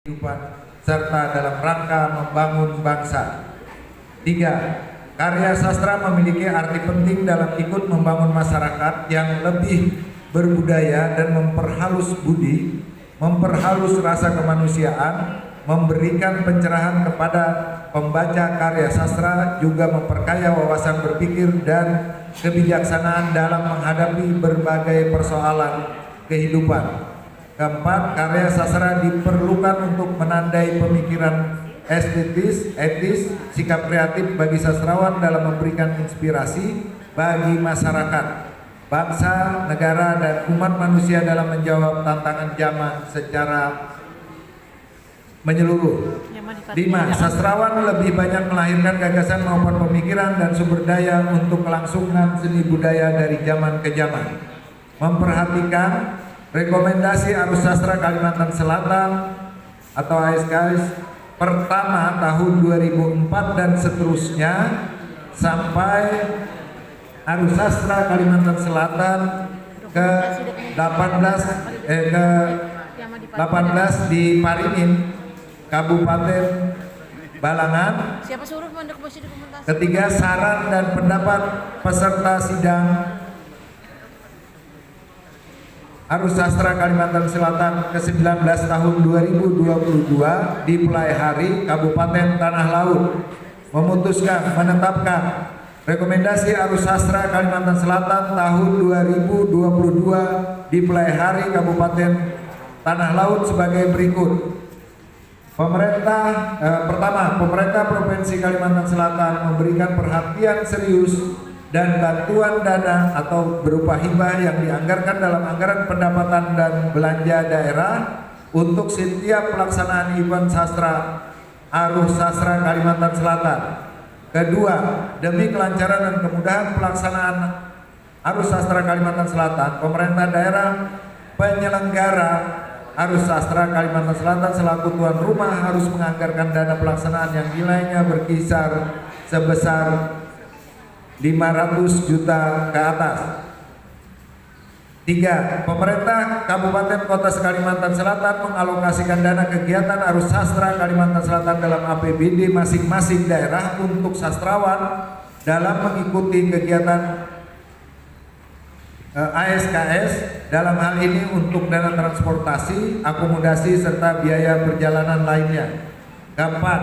kehidupan serta dalam rangka membangun bangsa. 3. Karya sastra memiliki arti penting dalam ikut membangun masyarakat yang lebih berbudaya dan memperhalus budi, memperhalus rasa kemanusiaan, memberikan pencerahan kepada pembaca karya sastra, juga memperkaya wawasan berpikir dan kebijaksanaan dalam menghadapi berbagai persoalan kehidupan. Keempat, karya sastra diperlukan untuk menandai pemikiran estetis, etis, sikap kreatif bagi sastrawan dalam memberikan inspirasi bagi masyarakat, bangsa, negara, dan umat manusia dalam menjawab tantangan zaman secara menyeluruh. 5. Sastrawan lebih banyak melahirkan gagasan maupun pemikiran dan sumber daya untuk kelangsungan seni budaya dari zaman ke zaman. Memperhatikan rekomendasi Arus Sastra Kalimantan Selatan atau ASKS pertama tahun 2004 dan seterusnya sampai Arus Sastra Kalimantan Selatan ke 18 di Parinin, Kabupaten Balangan. Ketiga, saran dan pendapat peserta sidang Arus Sastra Kalimantan Selatan ke-19 tahun 2022 di Pelai Hari, Kabupaten Tanah Laut memutuskan menetapkan rekomendasi Arus Sastra Kalimantan Selatan tahun 2022 di Pelai Hari, Kabupaten Tanah Laut sebagai berikut. Pertama, pemerintah Provinsi Kalimantan Selatan memberikan perhatian serius dan bantuan dana atau berupa hibah yang dianggarkan dalam anggaran pendapatan dan belanja daerah untuk setiap pelaksanaan event sastra Arus Sastra Kalimantan Selatan. Kedua, demi kelancaran dan kemudahan pelaksanaan Arus Sastra Kalimantan Selatan, pemerintah daerah penyelenggara Arus Sastra Kalimantan Selatan selaku tuan rumah harus menganggarkan dana pelaksanaan yang nilainya berkisar sebesar 500 juta ke atas. 3. Pemerintah Kabupaten Kota Kalimantan Selatan mengalokasikan dana kegiatan Arus Sastra Kalimantan Selatan dalam APBD masing-masing daerah untuk sastrawan dalam mengikuti kegiatan ASKS, dalam hal ini untuk dana transportasi, akomodasi, serta biaya perjalanan lainnya. Keempat,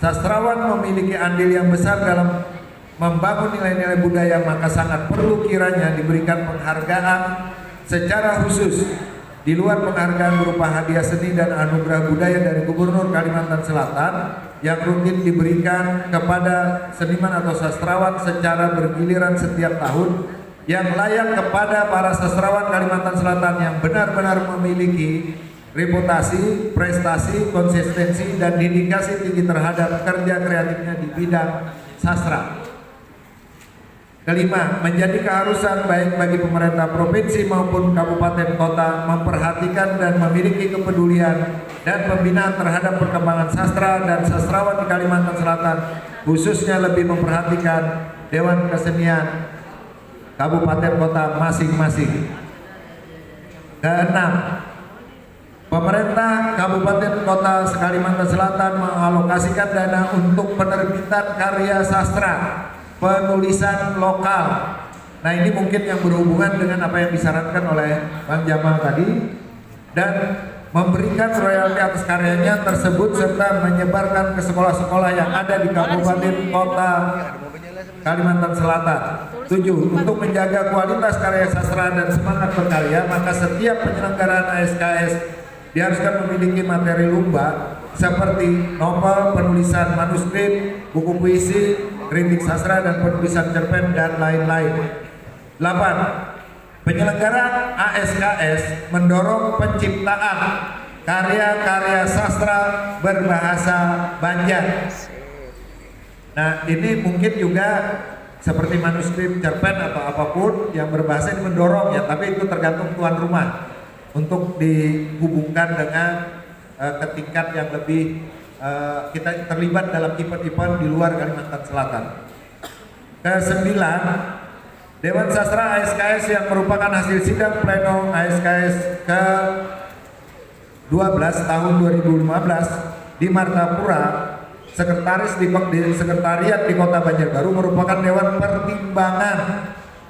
sastrawan memiliki andil yang besar dalam membangun nilai-nilai budaya, maka sangat perlu kiranya diberikan penghargaan secara khusus di luar penghargaan berupa hadiah seni dan anugerah budaya dari Gubernur Kalimantan Selatan yang rutin diberikan kepada seniman atau sastrawan secara bergiliran setiap tahun, yang layak kepada para sastrawan Kalimantan Selatan yang benar-benar memiliki reputasi, prestasi, konsistensi, dan dedikasi tinggi terhadap kerja kreatifnya di bidang sastra. Kelima, menjadi keharusan baik bagi pemerintah provinsi maupun kabupaten kota memperhatikan dan memiliki kepedulian dan pembinaan terhadap perkembangan sastra dan sastrawan di Kalimantan Selatan, khususnya lebih memperhatikan Dewan Kesenian kabupaten kota masing-masing. Keenam, pemerintah kabupaten kota Kalimantan Selatan mengalokasikan dana untuk penerbitan karya sastra penulisan lokal. Nah, ini mungkin yang berhubungan dengan apa yang disarankan oleh Bang Jamal tadi, dan memberikan royalti atas karyanya tersebut serta menyebarkan ke sekolah-sekolah yang ada di kabupaten kota Kalimantan Selatan. 7. Untuk menjaga kualitas karya sastra dan semangat berkarya, maka setiap penyelenggaraan ASKS diharuskan memiliki materi lumba seperti novel, penulisan manuskrip, buku puisi, kritik sastra, dan penulisan cerpen, dan lain-lain. 8. Penyelenggaraan ASKS mendorong penciptaan karya-karya sastra berbahasa Banjar. Nah, ini mungkin juga seperti manuskrip, cerpen, atau apapun yang berbahasa ini mendorong ya, tapi itu tergantung tuan rumah untuk dihubungkan dengan ke tingkat yang lebih kita terlibat dalam event-event di luar Kalimantan Selatan. Ke-9, Dewan Sastra ASKS yang merupakan hasil sidang pleno ASKS ke tahun 2015 di Martapura, sekretariat di Kota Banjarbaru merupakan Dewan Pertimbangan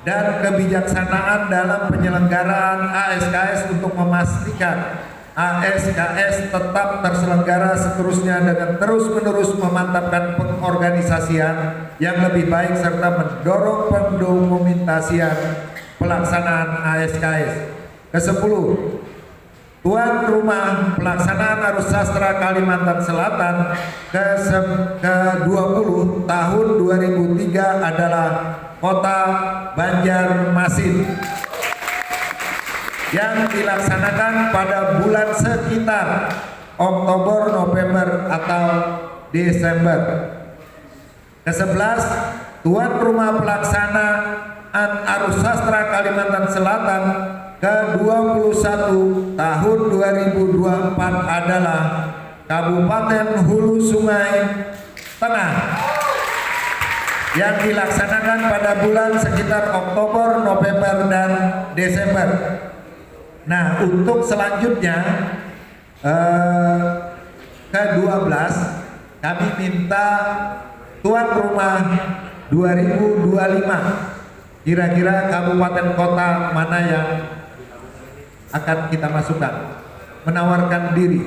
dan Kebijaksanaan dalam penyelenggaraan ASKS untuk memastikan ASKS tetap terselenggara seterusnya dengan terus-menerus memantapkan pengorganisasian yang lebih baik serta mendorong pendokumentasian pelaksanaan ASKS. Ke-10, tuan rumah pelaksanaan Arus Sastra Kalimantan Selatan ke-20 tahun 2003 adalah Kota Banjarmasin yang dilaksanakan pada bulan sekitar Oktober, November atau Desember. Ke-11, tuan rumah pelaksanaan Arus Sastra Kalimantan Selatan ke-21 tahun 2024 adalah Kabupaten Hulu Sungai Tengah yang dilaksanakan pada bulan sekitar Oktober, November, dan Desember. Nah, untuk selanjutnya ke-12 kami minta tuan rumah 2025. Kira-kira kabupaten kota mana yang akan kita masukkan? Menawarkan diri.